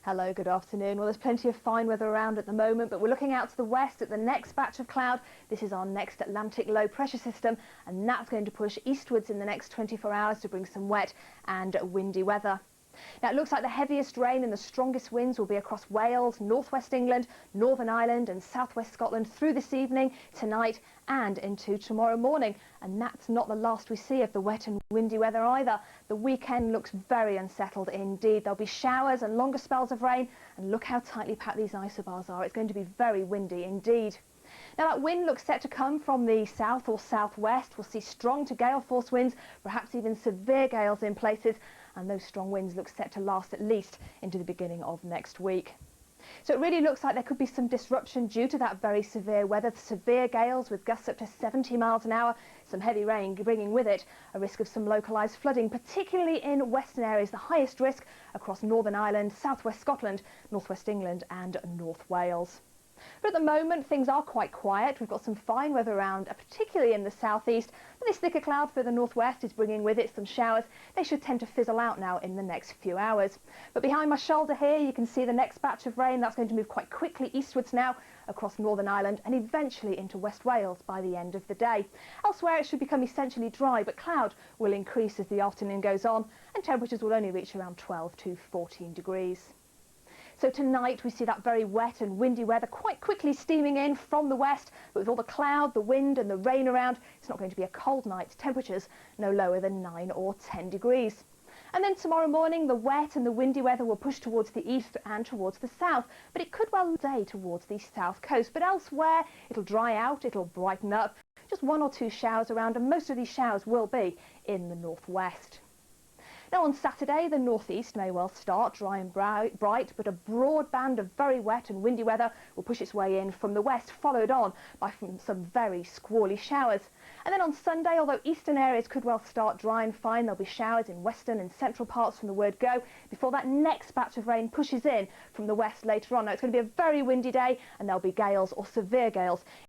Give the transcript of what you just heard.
Hello, good afternoon. Well, there's plenty of fine weather around at the moment, but we're looking out to the west at the next batch of cloud. This is our next Atlantic low pressure system, and that's going to push eastwards in the next 24 hours to bring some wet and windy weather. Now, it looks like the heaviest rain and the strongest winds will be across Wales, northwest England, Northern Ireland and southwest Scotland through this evening, tonight and into tomorrow morning. And that's not the last we see of the wet and windy weather either. The weekend looks very unsettled indeed. There'll be showers and longer spells of rain, and look how tightly packed these isobars are. It's going to be very windy indeed. Now, that wind looks set to come from the south or southwest. We'll see strong to gale force winds, perhaps even severe gales in places, and those strong winds look set to last at least into the beginning of next week. So it really looks like there could be some disruption due to that very severe weather. Severe gales with gusts up to 70 miles an hour, some heavy rain bringing with it a risk of some localised flooding, particularly in western areas, the highest risk across Northern Ireland, southwest Scotland, northwest England and North Wales. But at the moment, things are quite quiet. We've got some fine weather around, particularly in the southeast. But this thicker cloud for the northwest is bringing with it some showers. They should tend to fizzle out now in the next few hours. But behind my shoulder here, you can see the next batch of rain. That's going to move quite quickly eastwards now across Northern Ireland and eventually into West Wales by the end of the day. Elsewhere, it should become essentially dry, but cloud will increase as the afternoon goes on, and temperatures will only reach around 12 to 14 degrees. So tonight we see that very wet and windy weather quite quickly steaming in from the west, but with all the cloud, the wind and the rain around, it's not going to be a cold night. Temperatures no lower than 9 or 10 degrees. And then tomorrow morning, the wet and the windy weather will push towards the east and towards the south, but it could well stay towards the south coast. But elsewhere, it'll dry out, it'll brighten up, just 1 or 2 showers around, and most of these showers will be in the northwest. Now, on Saturday, the northeast may well start dry and bright, but a broad band of very wet and windy weather will push its way in from the west, followed on by some very squally showers. And then on Sunday, although eastern areas could well start dry and fine, there'll be showers in western and central parts from the word go before that next batch of rain pushes in from the west later on. Now, it's going to be a very windy day, and there'll be gales or severe gales